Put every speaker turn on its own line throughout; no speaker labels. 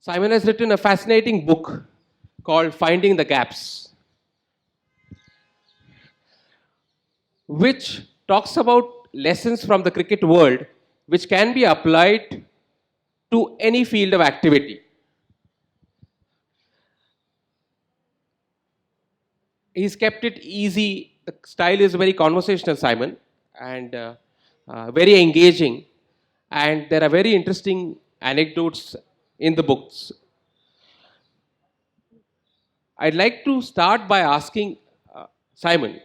Simon has written a fascinating book called Finding the Gaps, which talks about lessons from the cricket world which can be applied to any field of activity. He's kept it easy. The style is very conversational, Simon, and very engaging. And there are very interesting anecdotes in the books. I'd like to start by asking Simon,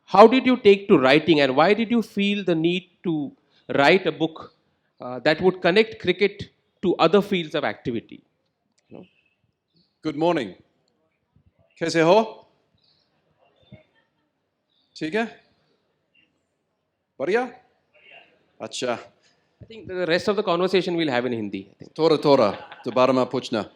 how did you take to writing, and why did you feel the need to write a book that would connect cricket to other fields of activity? You know?
Good morning. कैसे हो? ठीक है? बढ़िया? अच्छा.
I think the rest of the conversation we'll have in Hindi. I think.
थोड़ा थोड़ा दोबारा में पूछना.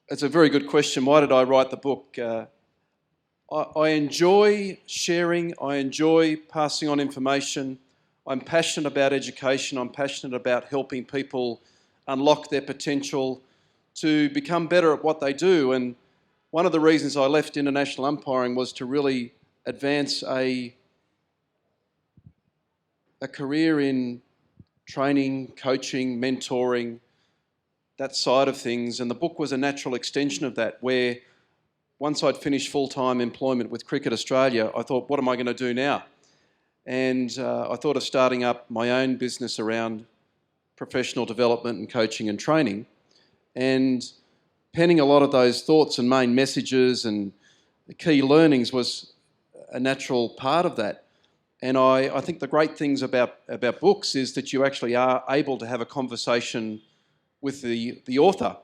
It's a very good question. Why did I write the book? I enjoy sharing. I enjoy passing on information. I'm passionate about education. I'm passionate about helping people unlock their potential to become better at what they do. And one of the reasons I left international umpiring was to really advance a career in training, coaching, mentoring, that side of things. And the book was a natural extension of that, where once I'd finished full-time employment with Cricket Australia, I thought, what am I going to do now? And I thought of starting up my own business around professional development and coaching and training. And penning a lot of those thoughts and main messages and the key learnings was a natural part of that. And I think the great things about books is that you actually are able to have a conversation with the author.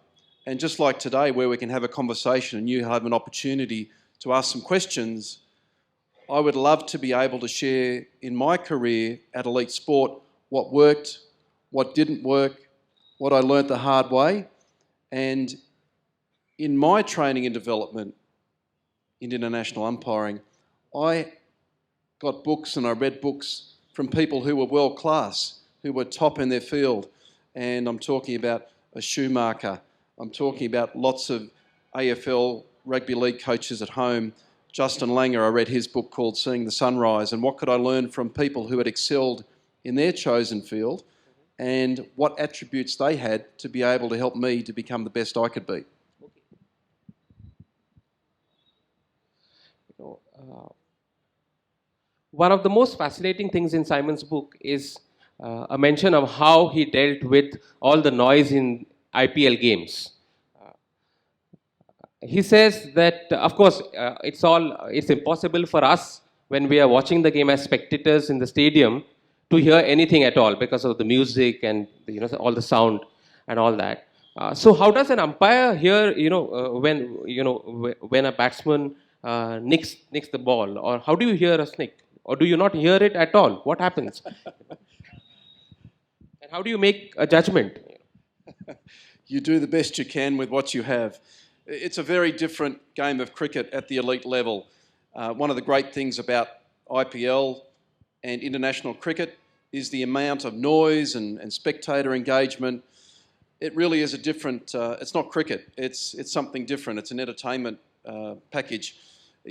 And just like today, where we can have a conversation and you have an opportunity to ask some questions, I would love to be able to share in my career at Elite Sport what worked, what didn't work, what I learnt the hard way. And in my training and development in international umpiring, I got books and I read books from people who were world class, who were top in their field. And I'm talking about a Schumacher. I'm talking about lots of AFL rugby league coaches at home. Justin Langer, I read his book called Seeing the Sunrise, and what could I learn from people who had excelled in their chosen field and what attributes they had to be able to help me to become the best I could be.
One of the most fascinating things in Simon's book is a mention of how he dealt with all the noise in IPL games. He says that, of course, it's impossible for us when we are watching the game as spectators in the stadium to hear anything at all because of the music and all the sound and all that. So how does an umpire hear when a batsman nicks the ball, or how do you hear a snick, or do you not hear it at all? What happens? And how do you make a judgment?
You do the best you can with what you have. It's a very different game of cricket at the elite level. One of the great things about IPL and international cricket is the amount of noise and spectator engagement. It really is a different, it's not cricket, it's something different. It's an entertainment package.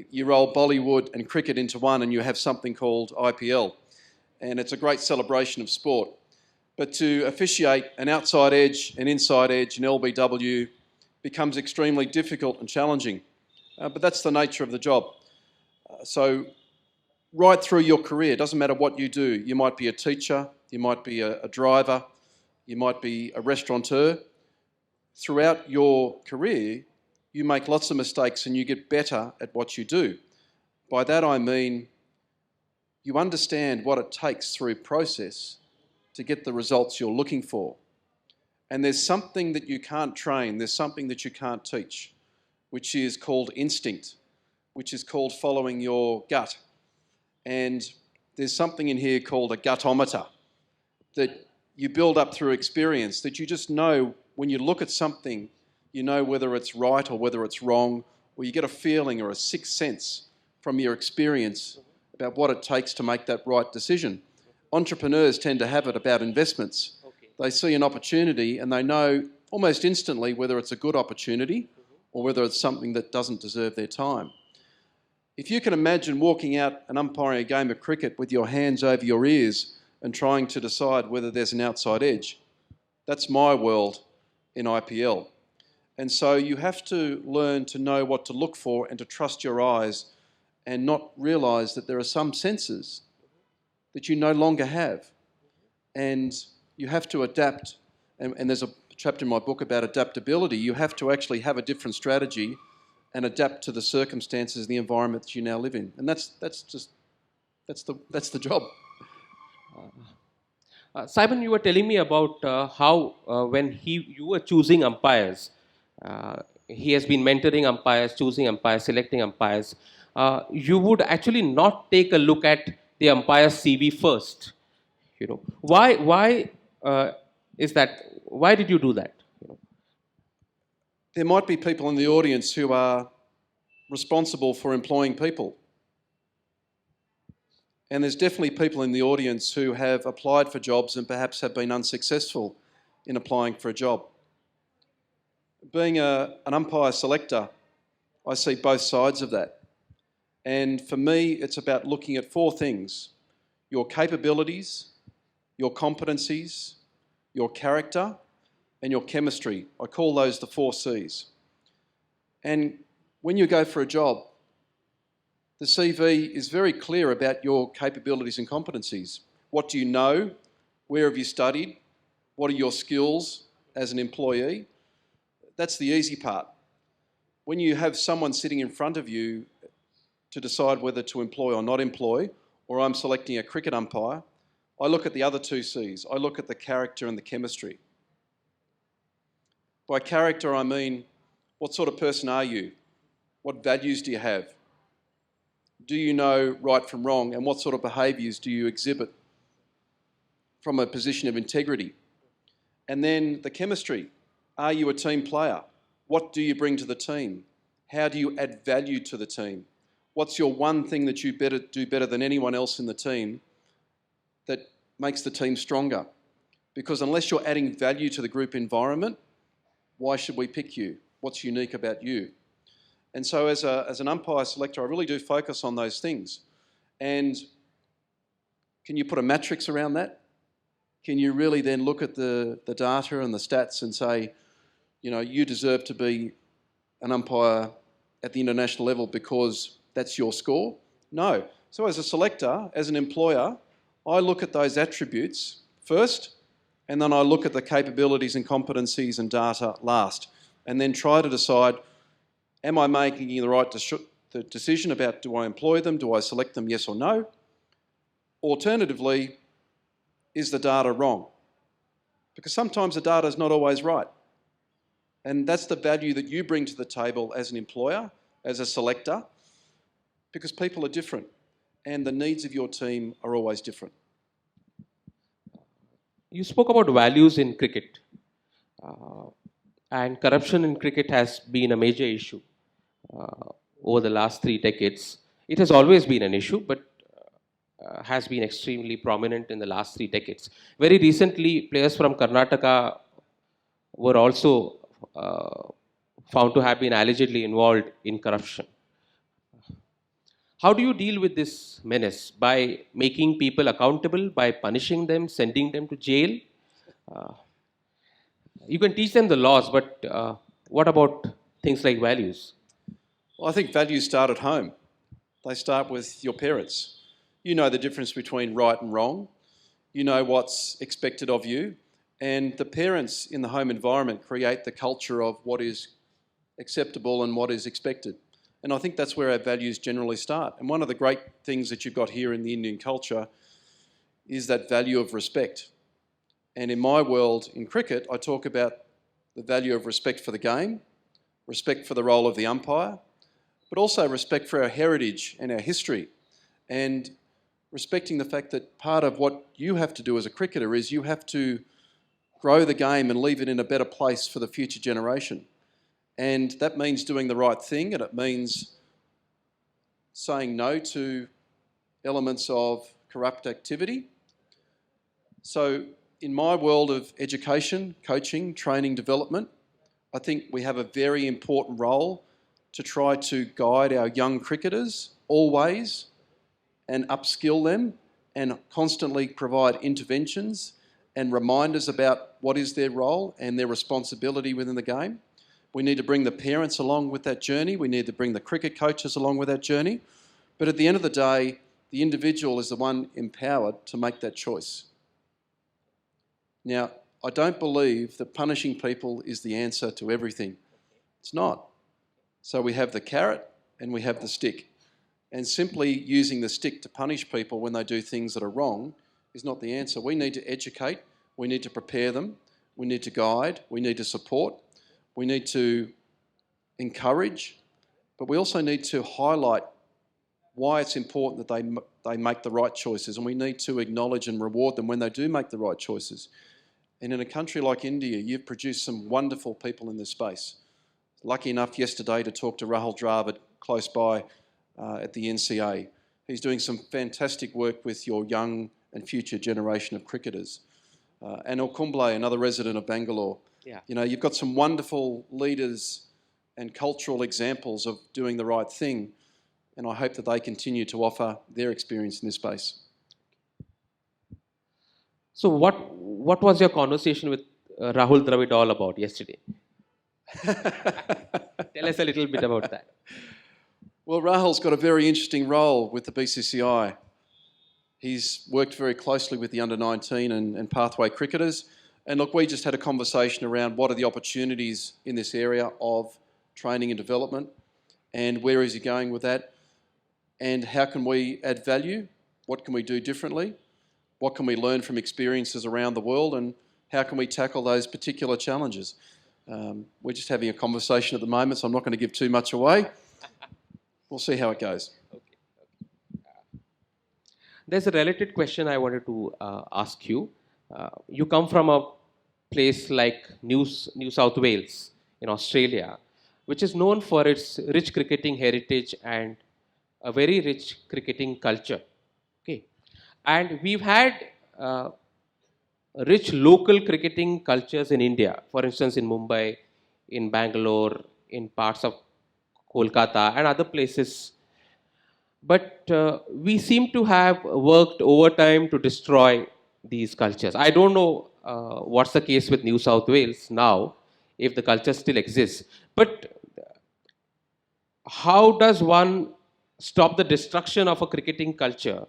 You roll Bollywood and cricket into one and you have something called IPL. And it's a great celebration of sport. But to officiate an outside edge, an inside edge, an LBW becomes extremely difficult and challenging. But that's the nature of the job. So right through your career, it doesn't matter what you do. You might be a teacher, you might be a driver, you might be a restaurateur. Throughout your career, you make lots of mistakes and you get better at what you do. By that I mean you understand what it takes through process to get the results you're looking for. And there's something that you can't train, there's something that you can't teach, which is called instinct, which is called following your gut. And there's something in here called a gutometer that you build up through experience, that you just know when you look at something, you know whether it's right or whether it's wrong, or you get a feeling or a sixth sense from your experience about what it takes to make that right decision. Entrepreneurs tend to have it about investments.
Okay.
They see an opportunity and they know almost instantly whether it's a good opportunity or whether it's something that doesn't deserve their time. If you can imagine walking out and umpiring a game of cricket with your hands over your ears and trying to decide whether there's an outside edge, that's my world in IPL. And so you have to learn to know what to look for and to trust your eyes and not realise that there are some senses that you no longer have. And you have to adapt. And there's a chapter in my book about adaptability. You have to actually have a different strategy and adapt to the circumstances, the environment that you now live in. And that's the job.
Simon, you were telling me about how when you were choosing umpires, he has been mentoring umpires, choosing umpires, selecting umpires. You would actually not take a look at the umpire's CV first. You know why? Why is that? Why did you do that?
There might be people in the audience who are responsible for employing people. And there's definitely people in the audience who have applied for jobs and perhaps have been unsuccessful in applying for a job. Being an umpire selector, I see both sides of that. And for me, it's about looking at four things: your capabilities, your competencies, your character, and your chemistry. I call those the 4 Cs. And when you go for a job, the CV is very clear about your capabilities and competencies. What do you know? Where have you studied? What are your skills as an employee? That's the easy part. When you have someone sitting in front of you to decide whether to employ or not employ, or I'm selecting a cricket umpire, I look at the other 2 Cs. I look at the character and the chemistry. By character, I mean, what sort of person are you? What values do you have? Do you know right from wrong? And what sort of behaviours do you exhibit from a position of integrity? And then the chemistry. Are you a team player? What do you bring to the team? How do you add value to the team? What's your one thing that you do better than anyone else in the team that makes the team stronger? Because unless you're adding value to the group environment, why should we pick you? What's unique about you? And so as an umpire selector, I really do focus on those things. And can you put a matrix around that? Can you really then look at the data and the stats and say, you know, you deserve to be an umpire at the international level because that's your score? No. So as a selector, as an employer, I look at those attributes first, and then I look at the capabilities and competencies and data last, and then try to decide, am I making the right decision about do I employ them, do I select them, yes or no? Alternatively, is the data wrong? Because sometimes the data is not always right. And that's the value that you bring to the table as an employer, as a selector, because people are different and the needs of your team are always different.
You spoke about values in cricket, and corruption in cricket has been a major issue over the last 3 decades. It has always been an issue, but has been extremely prominent in the last 3 decades. Very recently, players from Karnataka were also found to have been allegedly involved in corruption. How do you deal with this menace? By making people accountable, by punishing them, sending them to jail? Uh, you can teach them the laws, but what about things like values?
Well, I think values start at home. They start with your parents. You know the difference between right and wrong. You know what's expected of you. And the parents in the home environment create the culture of what is acceptable and what is expected. And I think that's where our values generally start. And one of the great things that you've got here in the Indian culture is that value of respect. And in my world, in cricket, I talk about the value of respect for the game, respect for the role of the umpire, but also respect for our heritage and our history. And respecting the fact that part of what you have to do as a cricketer is you have to grow the game and leave it in a better place for the future generation. And that means doing the right thing, and it means saying no to elements of corrupt activity. So in my world of education, coaching, training, development, I think we have a very important role to try to guide our young cricketers always and upskill them and constantly provide interventions and reminders about what is their role and their responsibility within the game. We need to bring the parents along with that journey. We need to bring the cricket coaches along with that journey. But at the end of the day, the individual is the one empowered to make that choice. Now, I don't believe that punishing people is the answer to everything. It's not. So we have the carrot and we have the stick. And simply using the stick to punish people when they do things that are wrong is not the answer. We need to educate, we need to prepare them, we need to guide, we need to support, we need to encourage, but we also need to highlight why it's important that they make the right choices, and we need to acknowledge and reward them when they do make the right choices. And in a country like India, you've produced some wonderful people in this space. Lucky enough yesterday to talk to Rahul Dravid close by at the NCA. He's doing some fantastic work with your young and future generation of cricketers. Anil Kumble, another resident of Bangalore.
Yeah.
You know, you've got some wonderful leaders and cultural examples of doing the right thing, and I hope that they continue to offer their experience in this space.
So what was your conversation with Rahul Dravid all about yesterday? Tell us a little bit about that.
Well, Rahul's got a very interesting role with the BCCI. He's worked very closely with the under-19 and pathway cricketers. And look, we just had a conversation around what are the opportunities in this area of training and development, and where is he going with that, and how can we add value, what can we do differently, what can we learn from experiences around the world, and how can we tackle those particular challenges. We're just having a conversation at the moment, so I'm not going to give too much away. We'll see how it goes.
There's a related question I wanted to ask you. You come from a place like New South Wales in Australia, which is known for its rich cricketing heritage and a very rich cricketing culture. Okay, and we've had rich local cricketing cultures in India. For instance, in Mumbai, in Bangalore, in parts of Kolkata, and other places. But we seem to have worked overtime to destroy these cultures. I don't know what's the case with New South Wales now, if the culture still exists. But how does one stop the destruction of a cricketing culture?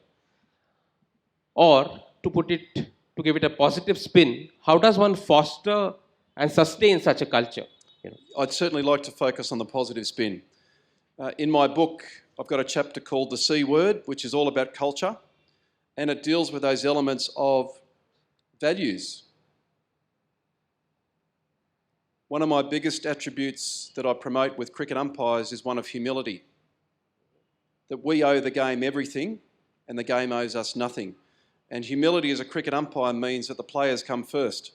Or to give it a positive spin, how does one foster and sustain such a culture? You know?
I'd certainly like to focus on the positive spin. In my book, I've got a chapter called The C Word, which is all about culture, and it deals with those elements of values. One of my biggest attributes that I promote with cricket umpires is one of humility. That we owe the game everything and the game owes us nothing. And humility as a cricket umpire means that the players come first.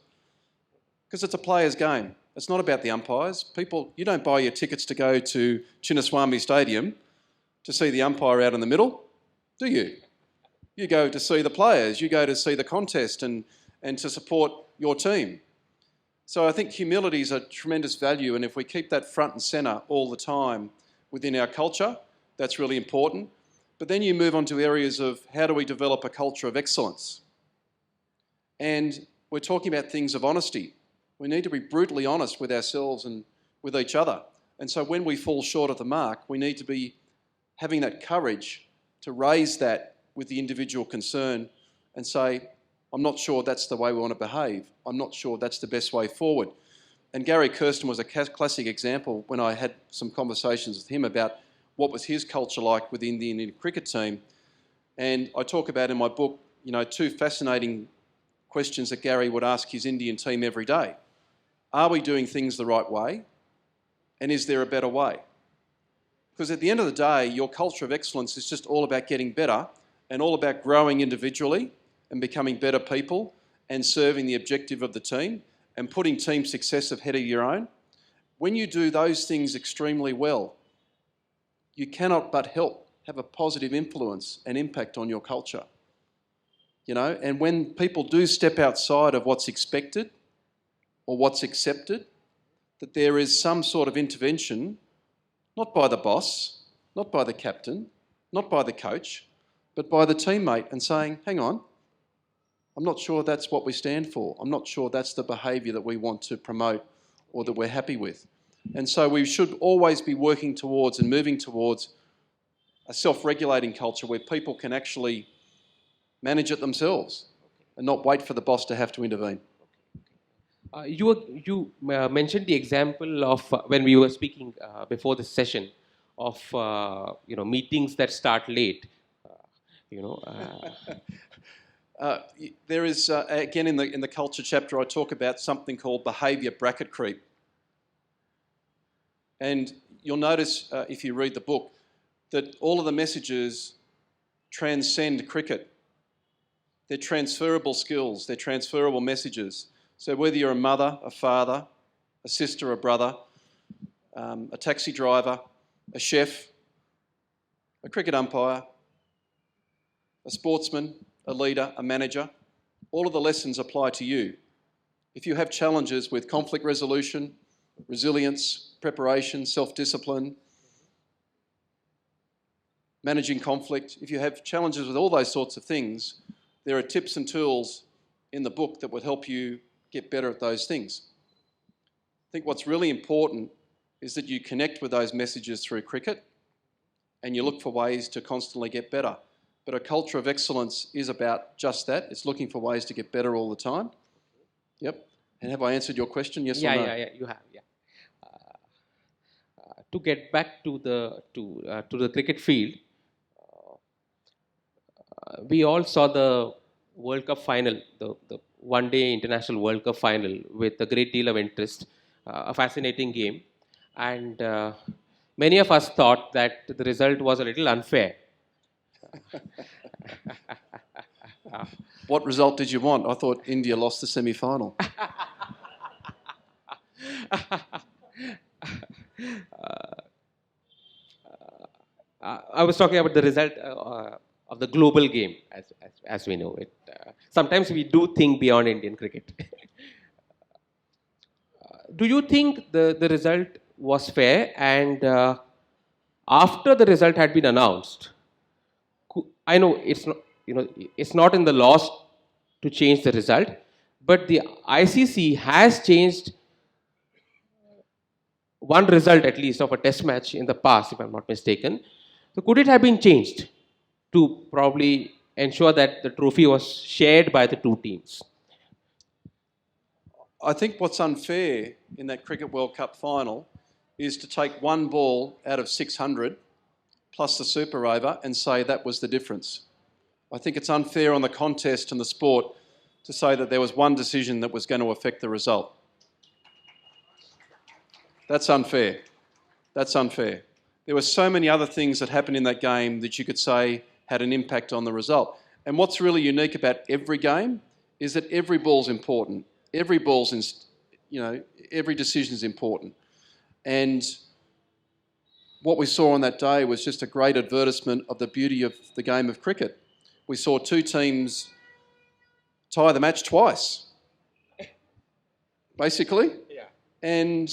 Because it's a player's game. It's not about the umpires. People, you don't buy your tickets to go to Chinnaswamy Stadium to see the umpire out in the middle, do you? You go to see the players, you go to see the contest and to support your team. So I think humility is a tremendous value, and if we keep that front and centre all the time within our culture, that's really important. But then you move on to areas of how do we develop a culture of excellence? And we're talking about things of honesty. We need to be brutally honest with ourselves and with each other. And so when we fall short of the mark, we need to be having that courage to raise that with the individual concern and say, I'm not sure that's the way we want to behave. I'm not sure that's the best way forward. And Gary Kirsten was a classic example when I had some conversations with him about what was his culture like within the Indian cricket team. And I talk about in my book, you know, two fascinating questions that Gary would ask his Indian team every day. Are we doing things the right way? And is there a better way? Because at the end of the day, your culture of excellence is just all about getting better and all about growing individually and becoming better people and serving the objective of the team and putting team success ahead of your own. When you do those things extremely well, you cannot but help have a positive influence and impact on your culture. You know, and when people do step outside of what's expected or what's accepted, that there is some sort of intervention, not by the boss, not by the captain, not by the coach, but by the teammate, and saying, hang on, I'm not sure that's what we stand for. I'm not sure that's the behaviour that we want to promote or that we're happy with. And so we should always be working towards and moving towards a self-regulating culture where people can actually manage it themselves and not wait for the boss to have to intervene.
You mentioned the example of when we were speaking before this session of meetings that start late.
There is again in the culture chapter I talk about something called behaviour bracket creep, and you'll notice if you read the book that all of the messages transcend cricket. They're transferable skills. They're transferable messages. So whether you're a mother, a father, a sister, a brother, a taxi driver, a chef, a cricket umpire, a sportsman, a leader, a manager, all of the lessons apply to you. If you have challenges with conflict resolution, resilience, preparation, self-discipline, managing conflict, if you have challenges with all those sorts of things, there are tips and tools in the book that would help you get better at those things. I think what's really important is that you connect with those messages through cricket and you look for ways to constantly get better. But a culture of excellence is about just that. It's looking for ways to get better all the time. Yep. And have I answered your question? Yes or no?
Yeah, you have. Yeah. To get back to the cricket field, we all saw the World Cup final, the one-day international World Cup final, with a great deal of interest, a fascinating game, and many of us thought that the result was a little unfair.
What result did you want? I thought India lost the semi-final.
I was talking about the result of the global game, as we know it. Sometimes we do think beyond Indian cricket. Do you think the result was fair? And after the result had been announced, I know it's not in the laws to change the result, but the ICC has changed one result at least of a test match in the past, if I'm not mistaken. So could it have been changed to probably ensure that the trophy was shared by the two teams?
I think what's unfair in that Cricket World Cup final is to take one ball out of 600 plus the super over and say that was the difference. I think it's unfair on the contest and the sport to say that there was one decision that was going to affect the result. That's unfair. That's unfair. There were so many other things that happened in that game that you could say had an impact on the result. And what's really unique about every game is that every ball's important. Every decision is important. And what we saw on that day was just a great advertisement of the beauty of the game of cricket. We saw two teams tie the match twice, basically.
Yeah.
And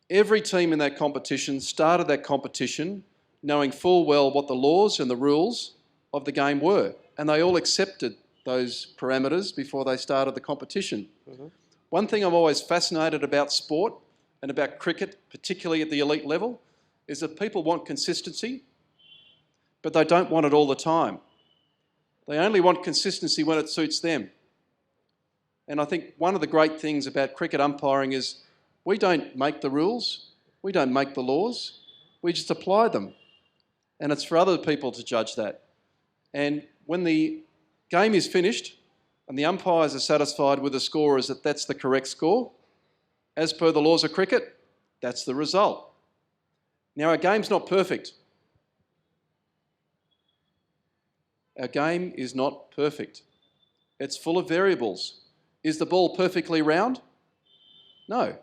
every team in that competition started that competition knowing full well what the laws and the rules of the game were. And they all accepted those parameters before they started the competition. Mm-hmm. One thing I'm always fascinated about sport and about cricket, particularly at the elite level, is that people want consistency, but they don't want it all the time. They only want consistency when it suits them. And I think one of the great things about cricket umpiring is we don't make the rules, we don't make the laws, we just apply them. And it's for other people to judge that. And when the game is finished and the umpires are satisfied with the score is that that's the correct score, as per the laws of cricket, that's the result. Now, our game's not perfect. Our game is not perfect. It's full of variables. Is the ball perfectly round? No.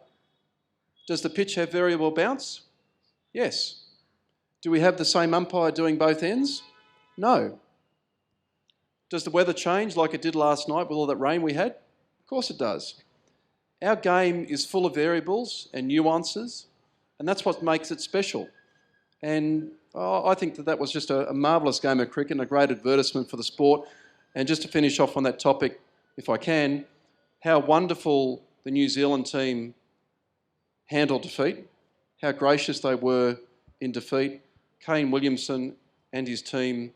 Does the pitch have variable bounce? Yes. Do we have the same umpire doing both ends? No. Does the weather change like it did last night with all that rain we had? Of course it does. Our game is full of variables and nuances, and that's what makes it special. And I think that was just a marvellous game of cricket and a great advertisement for the sport. And just to finish off on that topic, if I can, how wonderful the New Zealand team handled defeat, how gracious they were in defeat. Kane Williamson and his team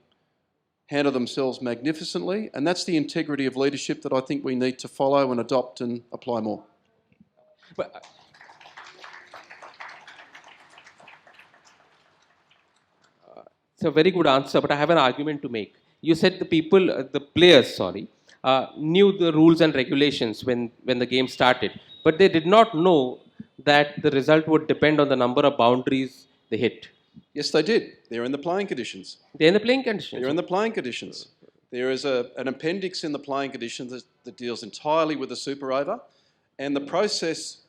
handled themselves magnificently, and that's the integrity of leadership that I think we need to follow and adopt and apply more.
But, it's a very good answer, but I have an argument to make. You said the players, knew the rules and regulations when the game started, but they did not know that the result would depend on the number of boundaries they hit.
Yes, they did. They're in the playing conditions.
They're in the playing conditions.
They're in the playing conditions. There is an appendix in the playing conditions that deals entirely with the super over, and the process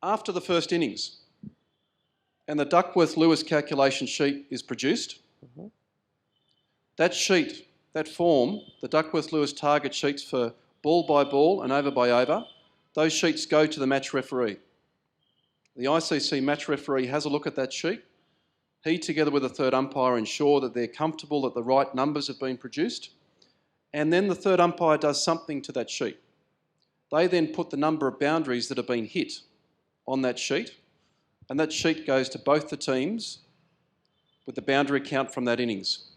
after the first innings. And the Duckworth-Lewis calculation sheet is produced. Mm-hmm. That sheet, that form, the Duckworth-Lewis target sheets for ball by ball and over by over, those sheets go to the match referee. The ICC match referee has a look at that sheet. He, together with a third umpire, ensure that they're comfortable that the right numbers have been produced. And then the third umpire does something to that sheet. They then put the number of boundaries that have been hit on that sheet, and that sheet goes to both the teams with the boundary count from that innings.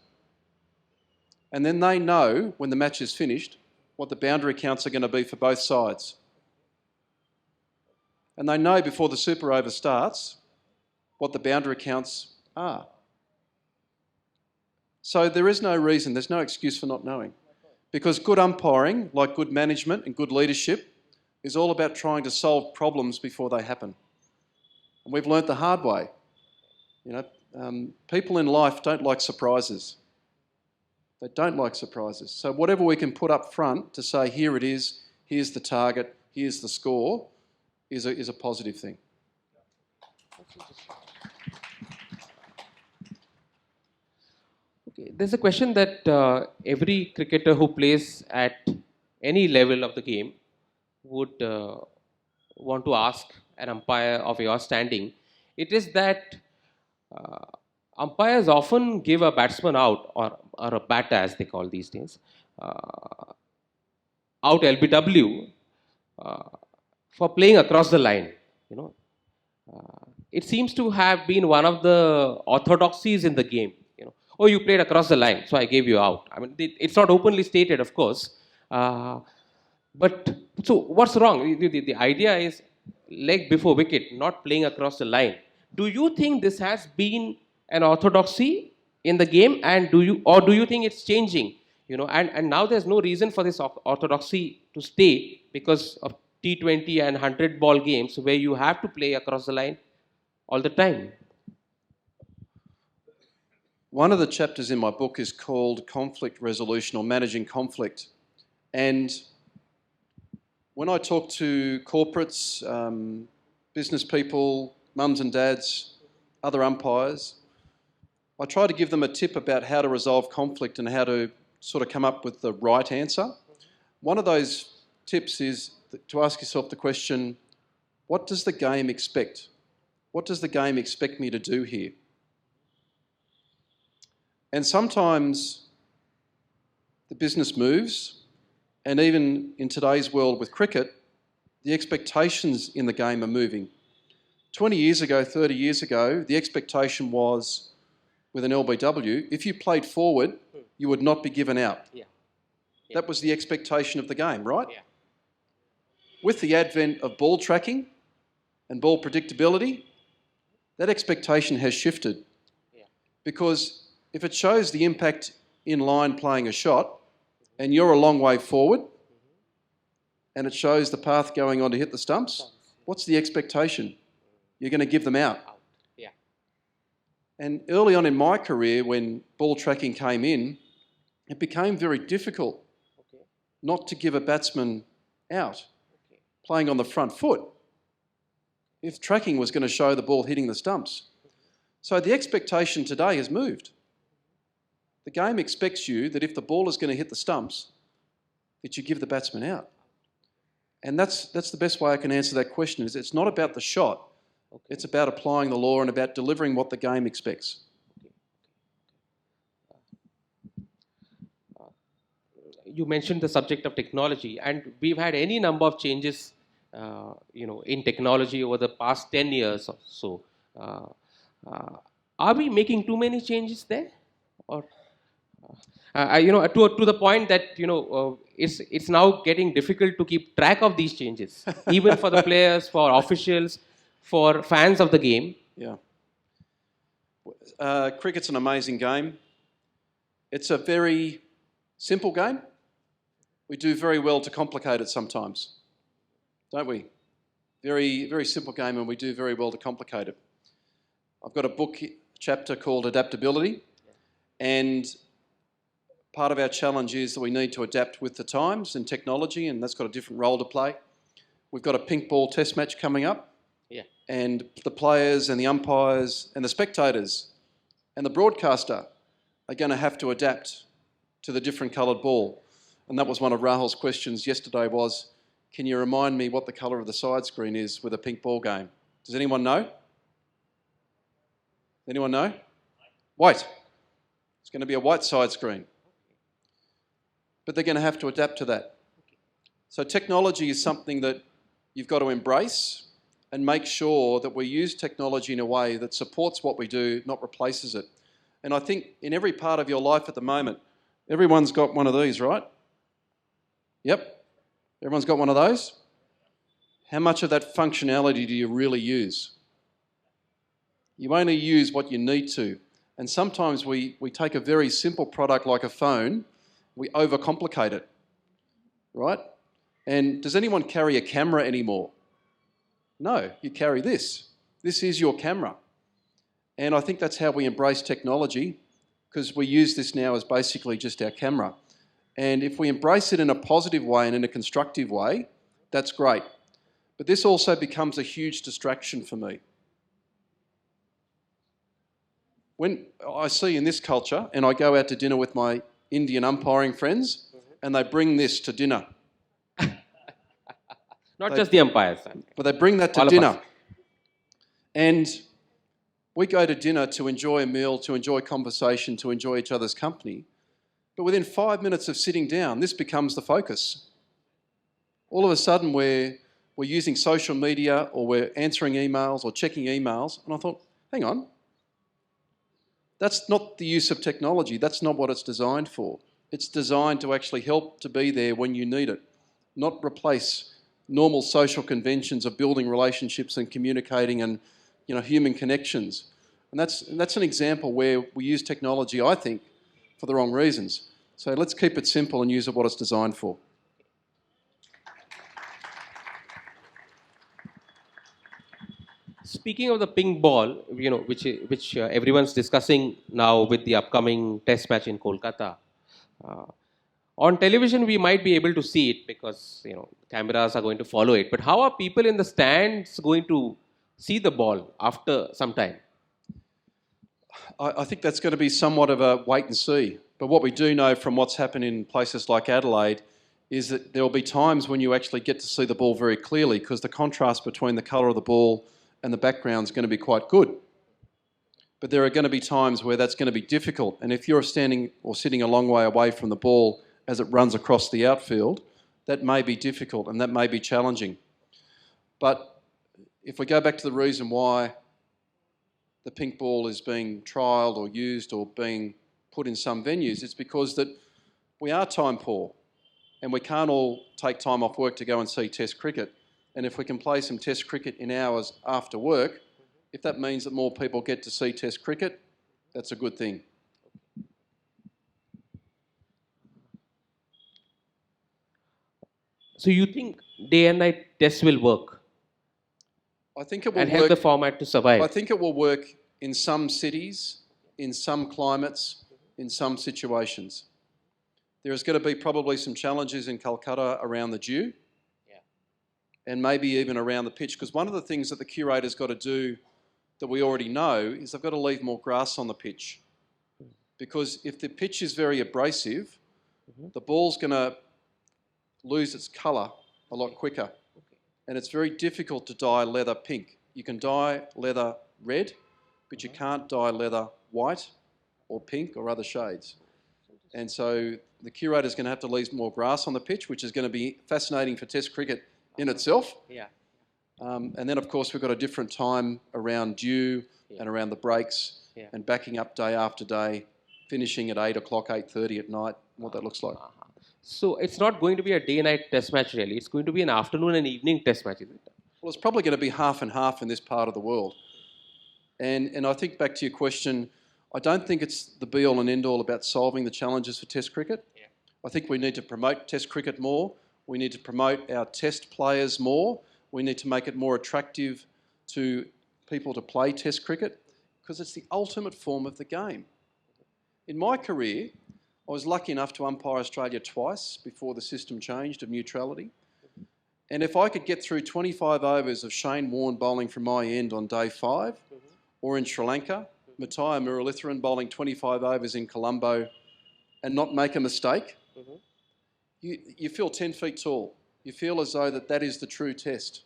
And then they know, when the match is finished, what the boundary counts are going to be for both sides. And they know before the super over starts what the boundary counts are. So there is no reason, there's no excuse for not knowing. Because good umpiring, like good management and good leadership, is all about trying to solve problems before they happen. And we've learnt the hard way. People in life don't like surprises. They don't like surprises. So whatever we can put up front to say, here it is, here's the target, here's the score, is a positive thing.
Okay. There's a question that every cricketer who plays at any level of the game would want to ask an umpire of your standing. It is that umpires often give a batsman out, or a batter as they call these days, out LBW for playing across the line. It seems to have been one of the orthodoxies in the game. Oh, you played across the line, so I gave you out. I mean, it's not openly stated, of course. But so what's wrong? The idea is leg before wicket, not playing across the line. Do you think this has been an orthodoxy in the game, and do you think it's changing? And now there's no reason for this orthodoxy to stay because of T20 and 100 ball games where you have to play across the line all the time.
One of the chapters in my book is called Conflict Resolution, or Managing Conflict. And when I talk to corporates, business people, mums and dads, other umpires, I try to give them a tip about how to resolve conflict and how to sort of come up with the right answer. One of those tips is to ask yourself the question, what does the game expect? What does the game expect me to do here? And sometimes the business moves, and even in today's world with cricket, the expectations in the game are moving. 20 years ago, 30 years ago, the expectation was, with an LBW, if you played forward, you would not be given out.
Yeah.
That was the expectation of the game, right?
Yeah.
With the advent of ball tracking and ball predictability, that expectation has shifted.
Yeah.
Because if it shows the impact in line playing a shot and you're a long way forward and it shows the path going on to hit the stumps, what's the expectation? You're going to give them out.
Yeah.
And early on in my career, when ball tracking came in, it became very difficult not to give a batsman out playing on the front foot if tracking was going to show the ball hitting the stumps. So the expectation today has moved. The game expects you that if the ball is going to hit the stumps, that you give the batsman out. And that's the best way I can answer that question, is it's not about the shot.
Okay.
It's about applying the law and about delivering what the game expects.
You mentioned the subject of technology, and we've had any number of changes, in technology over the past 10 years or so. Uh, are we making too many changes there, or to the point that it's now getting difficult to keep track of these changes, even for the players, for officials, for fans of the game?
Yeah. Cricket's an amazing game. It's a very simple game. We do very well to complicate it sometimes, don't we? Very, very simple game, and we do very well to complicate it. I've got a book chapter called Adaptability, and part of our challenge is that we need to adapt with the times and technology, and that's got a different role to play. We've got a pink ball test match coming up, and the players and the umpires and the spectators and the broadcaster are going to have to adapt to the different coloured ball. And that was one of Rahul's questions yesterday was, can you remind me what the colour of the side screen is with a pink ball game? Does anyone know? Anyone know? White. It's going to be a white side screen. But they're going to have to adapt to that. So technology is something that you've got to embrace and make sure that we use technology in a way that supports what we do, not replaces it. And I think in every part of your life at the moment, everyone's got one of these, right? Yep. Everyone's got one of those? How much of that functionality do you really use? You only use what you need to. And sometimes we take a very simple product like a phone, we overcomplicate it, right? And does anyone carry a camera anymore? No, you carry this. This is your camera. And I think that's how we embrace technology, because we use this now as basically just our camera. And if we embrace it in a positive way and in a constructive way, that's great. But this also becomes a huge distraction for me. When I see in this culture, and I go out to dinner with my Indian umpiring friends, and they bring this to dinner.
Not just the umpires.
But they bring that to dinner. And we go to dinner to enjoy a meal, to enjoy conversation, to enjoy each other's company. But within 5 minutes of sitting down, this becomes the focus. All of a sudden, we're using social media, or we're answering emails or checking emails. And I thought, hang on. That's not the use of technology. That's not what it's designed for. It's designed to actually help to be there when you need it, not replace normal social conventions of building relationships and communicating and human connections. And that's an example where we use technology, I think, for the wrong reasons. So let's keep it simple and use it what it's designed for.
Speaking of the pink ball, which everyone's discussing now with the upcoming test match in Kolkata, on television we might be able to see it because cameras are going to follow it. But how are people in the stands going to see the ball after some time?
I think that's going to be somewhat of a wait and see. But what we do know from what's happened in places like Adelaide is that there will be times when you actually get to see the ball very clearly, because the contrast between the colour of the ball and the background is going to be quite good. But there are going to be times where that's going to be difficult. And if you're standing or sitting a long way away from the ball as it runs across the outfield, that may be difficult and that may be challenging. But if we go back to the reason why the pink ball is being trialled or used or being put in some venues, it's because that we are time poor and we can't all take time off work to go and see Test cricket. And if we can play some Test cricket in hours after work, if that means that more people get to see Test cricket, that's a good thing.
So you think day and night tests will work?
I think it will
and
work.
help the format to survive?
I think it will work in some cities, in some climates, in some situations. There is going to be probably some challenges in Calcutta around the dew, and maybe even around the pitch, because one of the things that the curator's got to do that we already know is they've got to leave more grass on the pitch. Because if the pitch is very abrasive, the ball's going to lose its colour a lot quicker. And it's very difficult to dye leather pink. You can dye leather red, but you can't dye leather white or pink or other shades. And so the curator's going to have to leave more grass on the pitch, which is going to be fascinating for Test cricket in itself.
Yeah.
And then, of course, we've got a different time around dew and around the breaks and backing up day after day, finishing at 8 o'clock, 8:30 at night, what that looks like.
So it's not going to be a day-night test match really. It's going to be an afternoon and evening test match, is it?
Well, it's probably going to be half and half in this part of the world. And I think back to your question, I don't think it's the be-all and end-all about solving the challenges for Test cricket.
Yeah.
I think we need to promote Test cricket more. We need to promote our Test players more. We need to make it more attractive to people to play Test cricket because it's the ultimate form of the game. In my career, I was lucky enough to umpire Australia twice before the system changed of neutrality. And if I could get through 25 overs of Shane Warne bowling from my end on day 5, or in Sri Lanka, Matthias Muralitharan bowling 25 overs in Colombo and not make a mistake, you feel 10 feet tall. You feel as though that is the true test.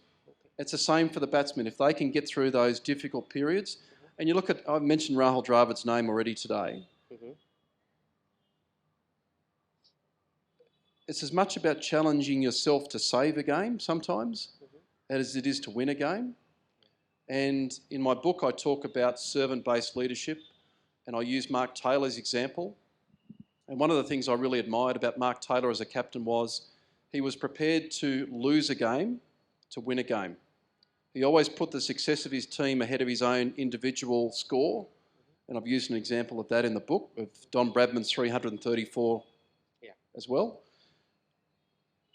It's the same for the batsmen. If they can get through those difficult periods, and you look at, I've mentioned Rahul Dravid's name already today, it's as much about challenging yourself to save a game sometimes as it is to win a game. And in my book, I talk about servant-based leadership, and I use Mark Taylor's example. And one of the things I really admired about Mark Taylor as a captain was he was prepared to lose a game to win a game. He always put the success of his team ahead of his own individual score. And I've used an example of that in the book of Don Bradman's 334 as well.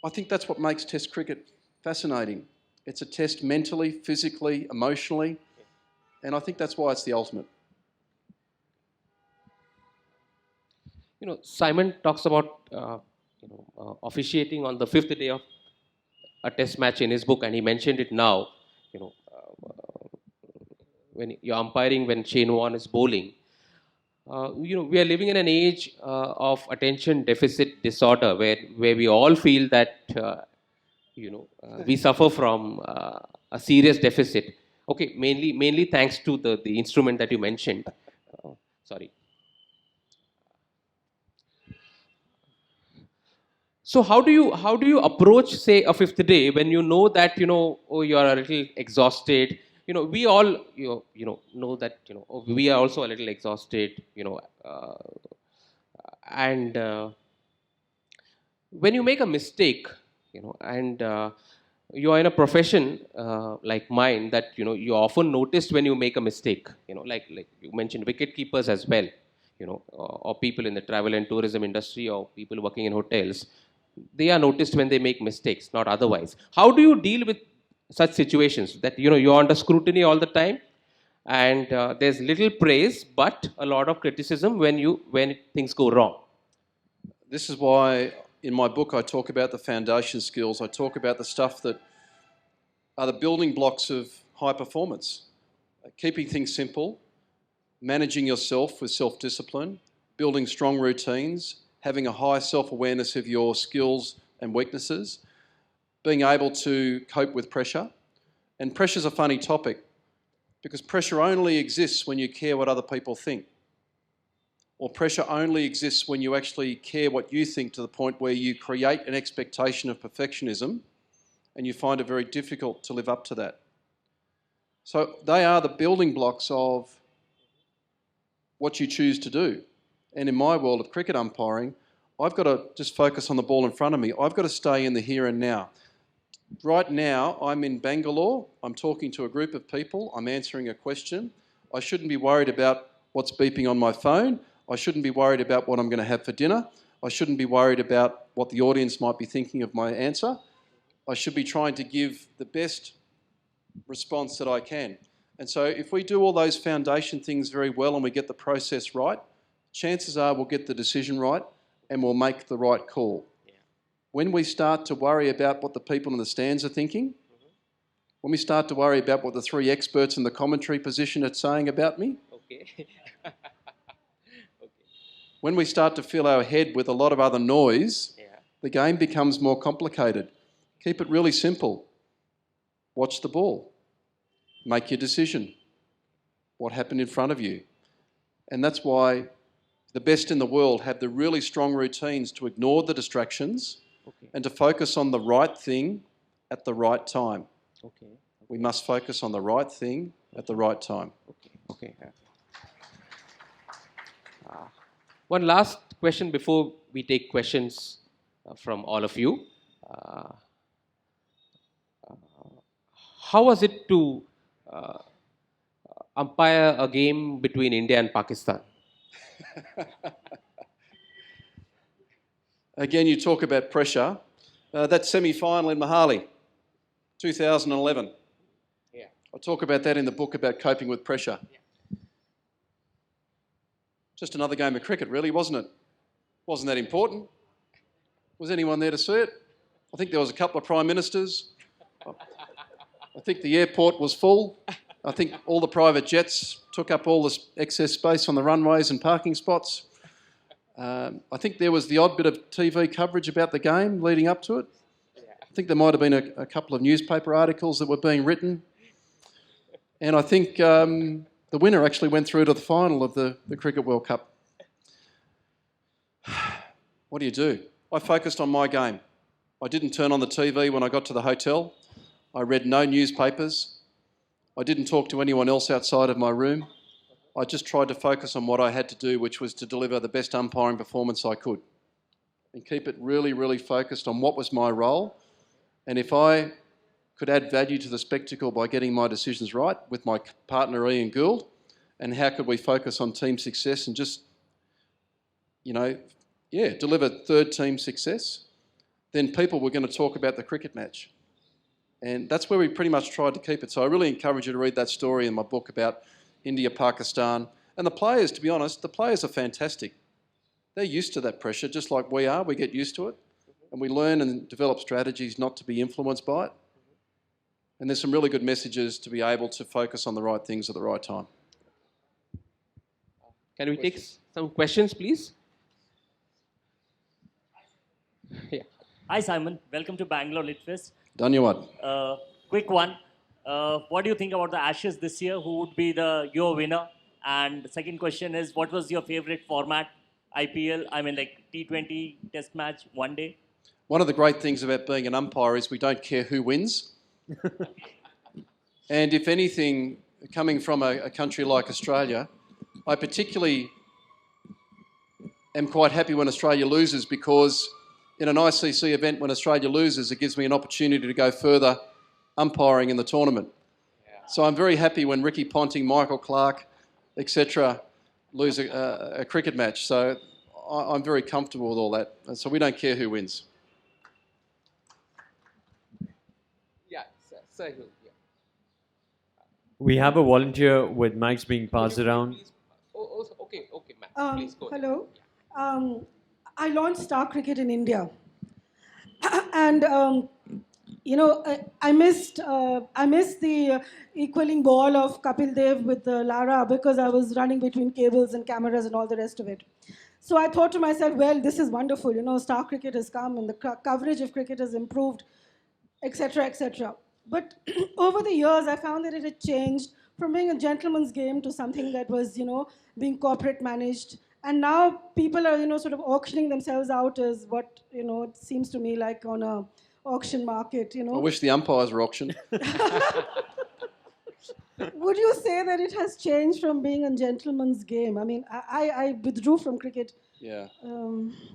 I think that's what makes Test cricket fascinating. It's a test mentally, physically, emotionally, and I think that's why it's the ultimate.
You know, Simon talks about officiating on the 5th day of a test match in his book, and he mentioned it now. You know, when you're umpiring when Shane Warne is bowling. We are living in an age of attention deficit disorder where we all feel that we suffer from a serious deficit. Okay, mainly thanks to the instrument that you mentioned. Sorry. So how do you approach, say, a 5th day when you know that you are a little exhausted? We all know that we are also a little exhausted. And when you make a mistake, and you are in a profession like mine that you often noticed when you make a mistake. Like you mentioned, wicket keepers as well. Or people in the travel and tourism industry, or people working in hotels. They are noticed when they make mistakes, not otherwise. How do you deal with such situations that you're under scrutiny all the time, and there's little praise but a lot of criticism when things go wrong?
This is why in my book I talk about the foundation skills. I talk about the stuff that are the building blocks of high performance. Keeping things simple, managing yourself with self-discipline, building strong routines, having a high self-awareness of your skills and weaknesses, being able to cope with pressure. And pressure's a funny topic because pressure only exists when you care what other people think. Or pressure only exists when you actually care what you think to the point where you create an expectation of perfectionism and you find it very difficult to live up to that. So they are the building blocks of what you choose to do. And in my world of cricket umpiring, I've got to just focus on the ball in front of me. I've got to stay in the here and now. Right now, I'm in Bangalore. I'm talking to a group of people. I'm answering a question. I shouldn't be worried about what's beeping on my phone. I shouldn't be worried about what I'm going to have for dinner. I shouldn't be worried about what the audience might be thinking of my answer. I should be trying to give the best response that I can. And so if we do all those foundation things very well and we get the process right, chances are we'll get the decision right and we'll make the right call. When we start to worry about what the people in the stands are thinking, when we start to worry about what the three experts in the commentary position are saying about me,
Okay.
when we start to fill our head with a lot of other noise,
Yeah.
the game becomes more complicated. Keep it really simple. Watch the ball. Make your decision. What happened in front of you? And that's why the best in the world have the really strong routines to ignore the distractions
Okay.
and to focus on the right thing at the right time.
Okay.
We must focus on the right thing at the right time.
Okay. Okay. One last question before we take questions from all of you. Uh, how was it to uh, umpire a game between India and Pakistan?
Again, you talk about pressure. That semi-final in Mohali, 2011.
Yeah.
I talk about that in the book about coping with pressure.
Yeah.
Just another game of cricket, really, wasn't it? Wasn't that important? Was anyone there to see it? I think there was a couple of prime ministers. I think the airport was full. I think all the private jets took up all this excess space on the runways and parking spots. I think there was the odd bit of TV coverage about the game leading up to it. I think there might have been a couple of newspaper articles that were being written. And I think the winner actually went through to the final of the Cricket World Cup. What do? I focused on my game. I didn't turn on the TV when I got to the hotel. I read no newspapers. I didn't talk to anyone else outside of my room. I just tried to focus on what I had to do, which was to deliver the best umpiring performance I could and keep it really, really focused on what was my role. And if I could add value to the spectacle by getting my decisions right with my partner Ian Gould, and how could we focus on team success and just, deliver third team success, then people were going to talk about the cricket match. And that's where we pretty much tried to keep it. So I really encourage you to read that story in my book about India, Pakistan. And the players, to be honest, the players are fantastic. They're used to that pressure, just like we are. We get used to it. And we learn and develop strategies not to be influenced by it. And there's some really good messages to be able to focus on the right things at the right time.
Can we take some questions, please? Yeah.
Hi Simon, welcome to Bangalore Litfest.
Dhanyawad.
Quick one. What do you think about the Ashes this year? Who would be your winner? And the second question is, what was your favorite format? IPL, like T20, Test match, one day?
One of the great things about being an umpire is we don't care who wins. And if anything, coming from a country like Australia, I particularly am quite happy when Australia loses, because in an ICC event when Australia loses, it gives me an opportunity to go further umpiring in the tournament. Yeah. So I'm very happy when Ricky Ponting, Michael Clarke, etc. lose a cricket match. So I'm very comfortable with all that. And so we don't care who wins.
Yeah, sir. Yeah.
We have a volunteer with mics being passed around.
Please. Okay, ma'am. Please go.
Hello. I launched Star Cricket in India, and I missed the equaling ball of Kapil Dev with Lara because I was running between cables and cameras and all the rest of it. So I thought to myself, well, this is wonderful. Star Cricket has come and the coverage of cricket has improved, etc., etc. But over the years, I found that it had changed from being a gentleman's game to something that was, being corporate managed. And now people are, sort of auctioning themselves out as what, it seems to me like on a auction market,
I wish the umpires were auctioned.
Would you say that it has changed from being a gentleman's game? I mean, I withdrew from cricket.
Yeah.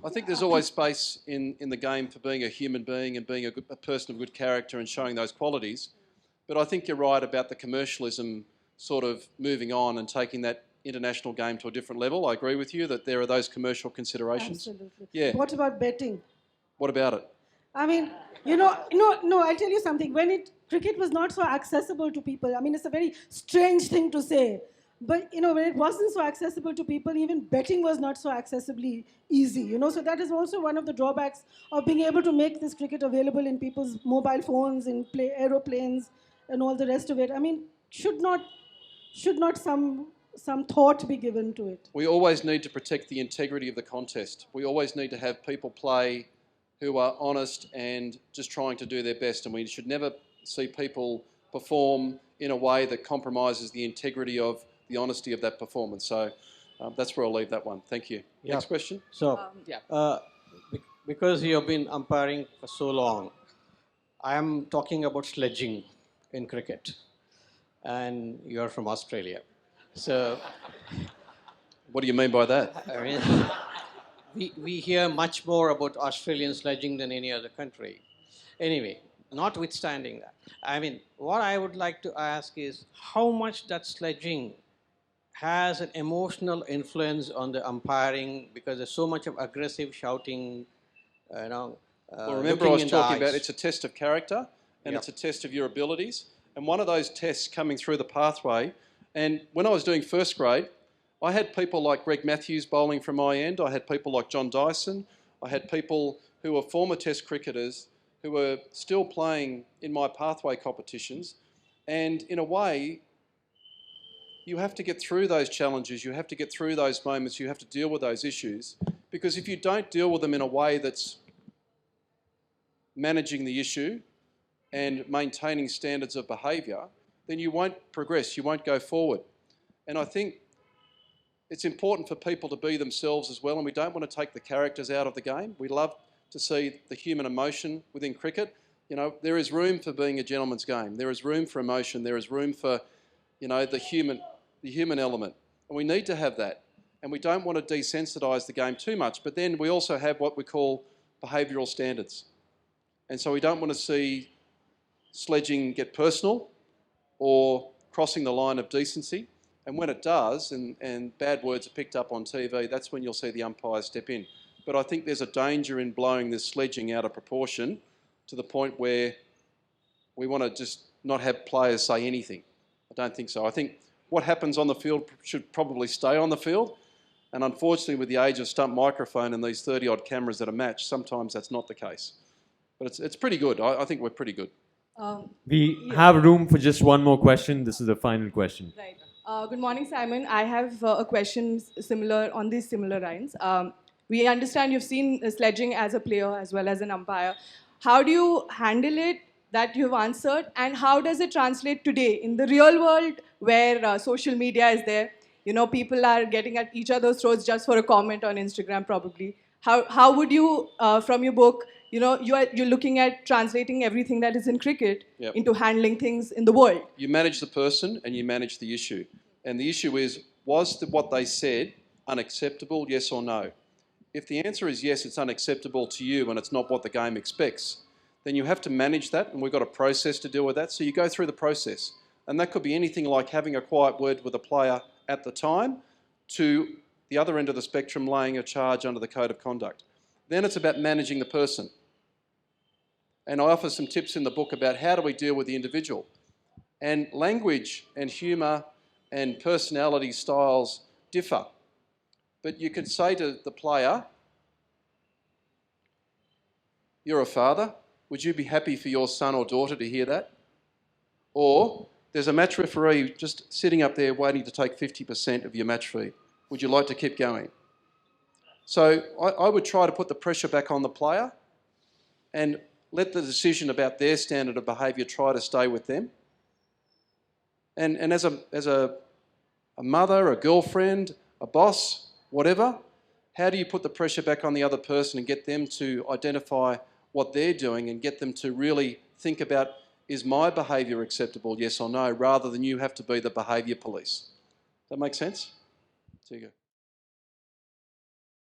I think there's always space in the game for being a human being and being a person of good character and showing those qualities. But I think you're right about the commercialism sort of moving on and taking that international game to a different level. I agree with you that there are those commercial considerations.
Absolutely.
Yeah.
What about betting?
What about it?
I mean, no, I'll tell you something. When cricket was not so accessible to people, I mean, it's a very strange thing to say. But, when it wasn't so accessible to people, even betting was not so accessibly easy, So that is also one of the drawbacks of being able to make this cricket available in people's mobile phones, in aeroplanes, and all the rest of it. I mean, should not some thought be given to it?
We always need to protect the integrity of the contest. We always need to have people play who are honest and just trying to do their best, and we should never see people perform in a way that compromises the integrity of the honesty of that performance. So that's where I'll leave that one. Thank you.
Yeah.
Next question.
So, because you have been umpiring for so long, I am talking about sledging in cricket, and you are from Australia. So,
What do you mean by that?
I mean, we hear much more about Australian sledging than any other country. Anyway, notwithstanding that, I mean, what I would like to ask is how much that sledging has an emotional influence on the umpiring, because there's so much of aggressive shouting,
Well, remember I was talking about it's a test of character and
Yep.
it's a test of your abilities. And one of those tests coming through the pathway, and when I was doing first grade, I had people like Greg Matthews bowling from my end. I had people like John Dyson. I had people who were former test cricketers who were still playing in my pathway competitions. And in a way, you have to get through those challenges. You have to get through those moments. You have to deal with those issues. Because if you don't deal with them in a way that's managing the issue and maintaining standards of behaviour, then you won't progress, you won't go forward. And I think it's important for people to be themselves as well, and we don't want to take the characters out of the game. We love to see the human emotion within cricket. You know, there is room for being a gentleman's game. There is room for emotion. There is room for, you know, the human element. And we need to have that. And we don't want to desensitise the game too much, but then we also have what we call behavioural standards. And so we don't want to see sledging get personal or crossing the line of decency. And when it does, and bad words are picked up on TV, that's when you'll see the umpires step in. But I think there's a danger in blowing this sledging out of proportion to the point where we want to just not have players say anything. I don't think so. I think what happens on the field should probably stay on the field. And unfortunately, with the age of stump microphone and these 30-odd cameras that are matched, sometimes that's not the case. But it's pretty good. I think we're pretty good.
We have room for just one more question. This is the final question.
Right. Good morning, Simon. I have a question similar on these similar lines. We understand you've seen sledging as a player as well as an umpire. How do you handle it? That you've answered, and how does it translate today in the real world where social media is there? You know, people are getting at each other's throats just for a comment on Instagram, probably. How would you, from your book, you know, you're looking at translating everything that is in cricket
Yep.
into handling things in the world?
You manage the person and you manage the issue. And the issue is, was what they said unacceptable, yes or no? If the answer is yes, it's unacceptable to you and it's not what the game expects, then you have to manage that, and we've got a process to deal with that. So you go through the process. And that could be anything like having a quiet word with a player at the time to the other end of the spectrum, laying a charge under the code of conduct. Then it's about managing the person. And I offer some tips in the book about how do we deal with the individual. And language and humour and personality styles differ. But you could say to the player, you're a father, would you be happy for your son or daughter to hear that? Or there's a match referee just sitting up there waiting to take 50% of your match fee. Would you like to keep going? So I would try to put the pressure back on the player and let the decision about their standard of behaviour try to stay with them. And as a mother, a girlfriend, a boss, whatever, how do you put the pressure back on the other person and get them to identify what they're doing and get them to really think about, is my behaviour acceptable, yes or no, rather than you have to be the behaviour police. Does that make sense? There you go.